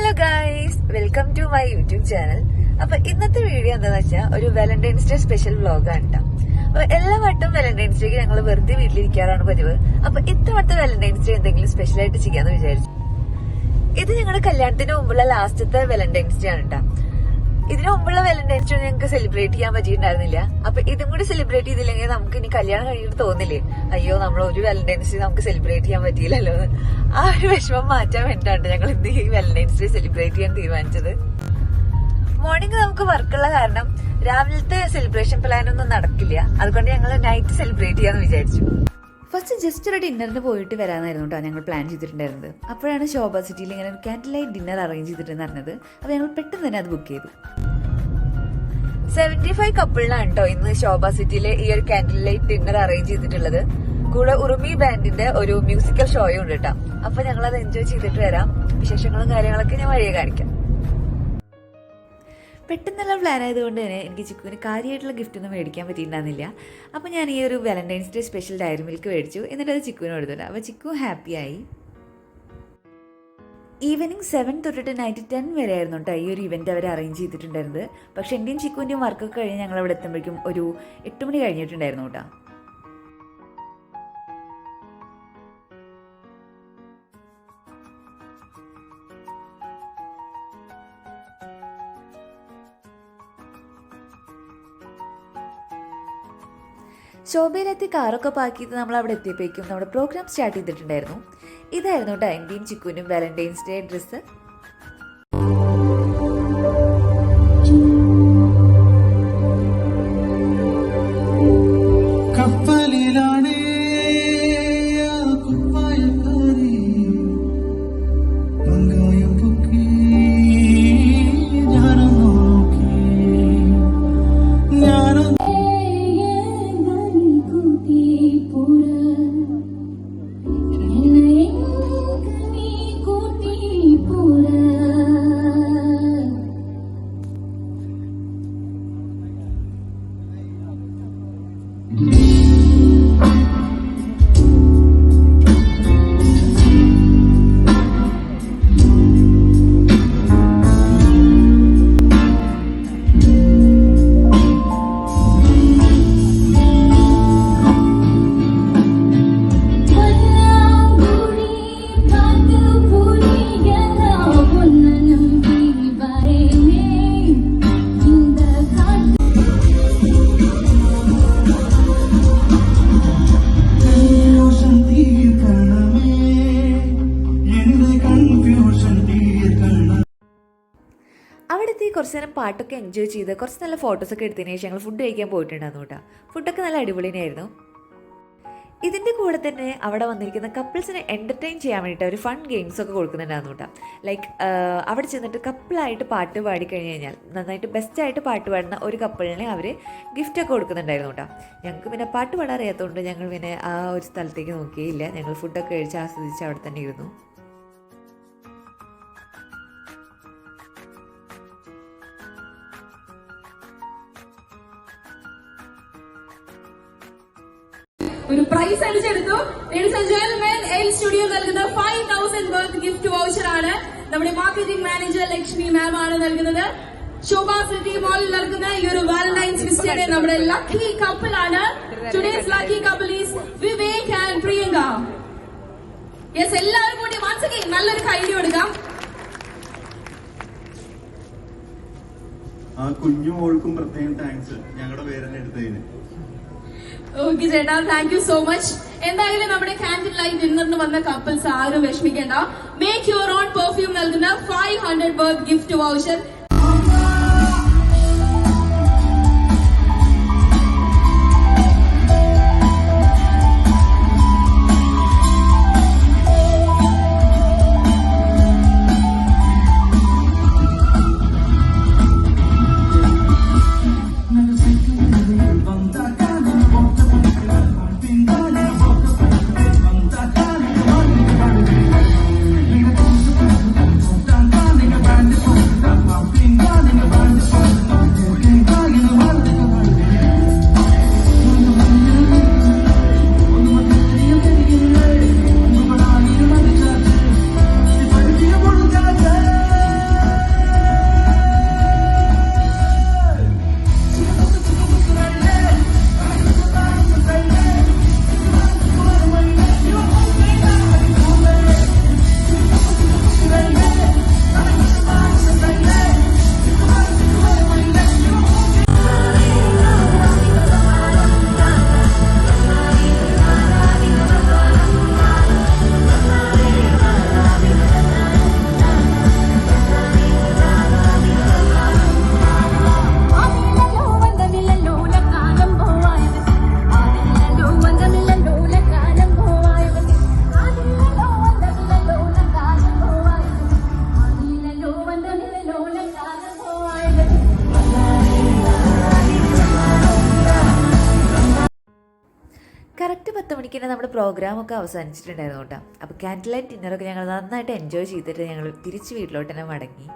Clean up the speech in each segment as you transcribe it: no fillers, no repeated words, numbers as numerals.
Hello guys, welcome to my YouTube channel. അപ്പൊ ഇന്നത്തെ video എന്താന്ന് വെച്ചാൽ ഒരു വാലന്റൈൻസ് ഡേ സ്പെഷ്യൽ വ്ലോഗാണ് കേട്ടോ. അപ്പൊ എല്ലാ വട്ടം വാലന്റൈൻസ് ഡേക്ക് ഞങ്ങൾ വെറുതെ വീട്ടിലിരിക്കാറാണ് പതിവ്. അപ്പൊ ഇത്തവണത്തെ വാലന്റൈൻസ് ഡേ എന്തെങ്കിലും സ്പെഷ്യൽ ആയിട്ട് ചെയ്യാന്ന് വിചാരിച്ചു. ഇത് ഞങ്ങളുടെ കല്യാണത്തിന് മുമ്പുള്ള ലാസ്റ്റത്തെ വാലന്റൈൻസ് ഡേ ആണ് കേട്ടോ. ഇതിനു മുമ്പുള്ള വാലന്റൈൻസ് ഡേ ഞങ്ങൾക്ക് സെലിബ്രേറ്റ് ചെയ്യാൻ പറ്റിയിട്ടുണ്ടായിരുന്നില്ല. അപ്പൊ ഇതും കൂടി സെലിബ്രേറ്റ് ചെയ്തില്ലെങ്കിൽ നമുക്ക് ഇനി കല്യാണം കഴിഞ്ഞിട്ട് തോന്നില്ലേ, അയ്യോ നമ്മൾ ഒരു വാലന്റൈൻസ് ഡേ നമുക്ക് സെലിബ്രേറ്റ് ചെയ്യാൻ പറ്റിയില്ലല്ലോ എന്ന്. ആ ഒരു വിഷമം മാറ്റാൻ വേണ്ടിയിട്ടാണ് ഞങ്ങൾ ഇന്ന് ഈ വാലന്റൈൻസ് ഡേ സെലിബ്രേറ്റ് ചെയ്യാൻ തീരുമാനിച്ചത്. മോർണിംഗ് നമുക്ക് വർക്കുള്ള കാരണം രാവിലത്തെ സെലിബ്രേഷൻ പ്ലാൻ ഒന്നും നടക്കില്ല. അതുകൊണ്ട് ഞങ്ങൾ നൈറ്റ് സെലിബ്രേറ്റ് ചെയ്യാന്ന് വിചാരിച്ചു. ഫസ്റ്റ് ജസ്റ്റ് ഒരു ഡിന്നറിന് പോയിട്ട് വരാനായിരുന്നു കേട്ടോ ഞങ്ങൾ പ്ലാൻ ചെയ്തിട്ടുണ്ടായിരുന്നത്. അപ്പോഴാണ് ശോഭ സിറ്റിയിൽ ഇങ്ങനെ ഒരു ക്യാൻഡിൽ ലൈറ്റ് ഡിന്നർ അറേഞ്ച് ചെയ്തിട്ടെന്ന് പറഞ്ഞത്. അപ്പോൾ ഞങ്ങൾ പെട്ടെന്ന് തന്നെ അത് ബുക്ക് ചെയ്തു. 75 കപ്പിളിനാണ് കേട്ടോ ഇന്ന് ശോഭ സിറ്റിയിലെ ഈ ഒരു ക്യാൻഡിൽ ലൈറ്റ് ഡിന്നർ അറേഞ്ച് ചെയ്തിട്ടുള്ളത്. കൂടെ ഉറുമി ബാൻഡിന്റെ ഒരു മ്യൂസിക്കൽ ഷോയും ഉണ്ട് കേട്ടോ. അപ്പൊ ഞങ്ങൾ അത് എൻജോയ് ചെയ്തിട്ട് വരാം. വിശേഷങ്ങളും കാര്യങ്ങളൊക്കെ ഞാൻ വഴിയെ കാണിക്കാം. പെട്ടെന്നുള്ള പ്ലാൻ ആയതുകൊണ്ട് തന്നെ എനിക്ക് ചിക്കുവിന് കാര്യമായിട്ടുള്ള ഗിഫ്റ്റ് ഒന്നും മേടിക്കാൻ പറ്റിയിട്ടുണ്ടായിരുന്നില്ല. അപ്പോൾ ഞാൻ ഈ ഒരു Valentine's Day special Dairy Milk മേടിച്ചു. എന്നിട്ട് അത് ചിക്കുവിന് കൊടുത്തിട്ടുണ്ട്. അപ്പോൾ ചിക്കു ഹാപ്പിയായി. ഈവനിങ് 7 തൊട്ടിട്ട് നൈറ്റ് 10 വരെ ആയിരുന്നു കേട്ടോ ഈ ഒരു ഇവന്റ് അവർ അറേഞ്ച് ചെയ്തിട്ടുണ്ടായിരുന്നത്. പക്ഷെ എൻ്റെയും ചിക്കുവിൻ്റെയും വർക്കൊക്കെ കഴിഞ്ഞ് ഞങ്ങൾ അവിടെ എത്തുമ്പോഴേക്കും ഒരു 8 മണി കഴിഞ്ഞിട്ടുണ്ടായിരുന്നു കേട്ടോ. ശോഭയിലെത്തി കാറൊക്കെ പാക്ക് ചെയ്ത് നമ്മൾ അവിടെ എത്തിയപ്പോഴേക്കും നമ്മുടെ പ്രോഗ്രാം സ്റ്റാർട്ട് ചെയ്തിട്ടുണ്ടായിരുന്നു. ഇതായിരുന്നു കേട്ടോ എൻ്റെയും ചിക്കുവിനും വാലന്റൈൻസ് ഡേ ഡ്രസ്സ്. അവിടുത്തെ കുറച്ച് നേരം പാട്ടൊക്കെ എൻജോയ് ചെയ്ത് കുറച്ച് നല്ല ഫോട്ടോസൊക്കെ എടുത്തതിന് ശേഷം ഞങ്ങൾ ഫുഡ് കഴിക്കാൻ പോയിട്ടുണ്ടായിരുന്നു കേട്ടോ. ഫുഡൊക്കെ നല്ല അടിപൊളിയായിരുന്നു. ഇതിൻ്റെ കൂടെ തന്നെ അവിടെ വന്നിരിക്കുന്ന കപ്പിൾസിനെ എൻ്റർടൈൻ ചെയ്യാൻ വേണ്ടിയിട്ട് ഒരു ഫൺ ഗെയിംസൊക്കെ കൊടുക്കുന്നുണ്ടായിരുന്നു കേട്ടോ. ലൈക്ക് അവിടെ ചെന്നിട്ട് കപ്പിളായിട്ട് പാട്ട് പാടിക്കഴിഞ്ഞ് കഴിഞ്ഞാൽ നന്നായിട്ട് ബെസ്റ്റായിട്ട് പാട്ട് പാടുന്ന ഒരു കപ്പിളിനെ അവർ ഗിഫ്റ്റൊക്കെ കൊടുക്കുന്നുണ്ടായിരുന്നു കേട്ടോ. ഞങ്ങൾക്ക് പിന്നെ പാട്ട് പാടാൻ അറിയാത്തതുകൊണ്ട് ഞങ്ങൾ പിന്നെ ആ ഒരു സ്ഥലത്തേക്ക് നോക്കിയില്ല. ഞങ്ങൾ ഫുഡൊക്കെ കഴിച്ച് ആസ്വദിച്ച് അവിടെ തന്നെ ഇരുന്നു. ഒരു പ്രൈസ് അടിച്ചെടുത്തു. Ladies and gentlemen, L studio നൽകുന്ന 5000 വർത്ത് ഗിഫ്റ്റ് വൗച്ചർ ആണ്. നമ്മുടെ മാർക്കറ്റിംഗ് മാനേജർ ലക്ഷ്മി മാം ആണ് നൽകുന്നത്. ശോഭ സിറ്റി മാളിൽ നൽകുന്ന ഈ ഒരു വാലന്റൈൻസ് ഫെസ്റ്റിന്റെ നമ്മുടെ ലക്കി കപ്പിൾ ആണ്. Today's lucky couple is Vivek and Priyanka. Yes, എല്ലാവരും കൂടി once again നല്ലൊരു കൈയ്യടി കൊടുക്കാം. ആ കുഞ്ഞു മോൾക്കും പ്രത്യേകം താങ്ക്സ് ഞങ്ങളുടെ പേരെന്നെ എടുത്തതിന്. ഓക്കെ ചേട്ടാ, താങ്ക് യു സോ മച്ച്. എന്തായാലും നമ്മുടെ ക്യാൻഡിൽ ലൈറ്റ് ഡിന്നറിന് വന്ന കപ്പിൾസ് ആരും വിഷമിക്കേണ്ട. മേക്ക് യുവർ ഓൺ പെർഫ്യൂം നൽകുന്ന 500 വർത്ത് ഗിഫ്റ്റ് വൗച്ചർ. Wow. മണിക്ക് തന്നെ നമ്മുടെ പ്രോഗ്രാമൊക്കെ അവസാനിച്ചിട്ടുണ്ടായിരുന്നു കേട്ടോ. അപ്പോൾ ക്യാൻഡിൽ ലൈറ്റ് ഡിന്നറൊക്കെ ഞങ്ങൾ നന്നായിട്ട് എൻജോയ് ചെയ്തിട്ട് ഞങ്ങൾ തിരിച്ച് വീട്ടിലോട്ട് തന്നെ മടങ്ങി.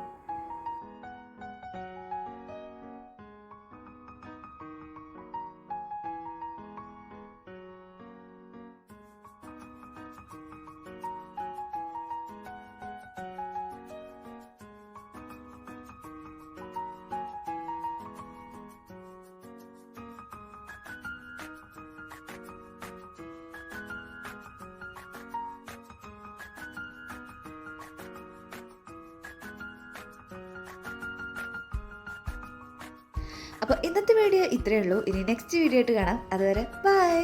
അപ്പോൾ ഇന്നത്തെ വീഡിയോ ഇത്രയേ ഉള്ളൂ. ഇനി നെക്സ്റ്റ് വീഡിയോ ആയിട്ട് കാണാം. അതുവരെ ബൈ.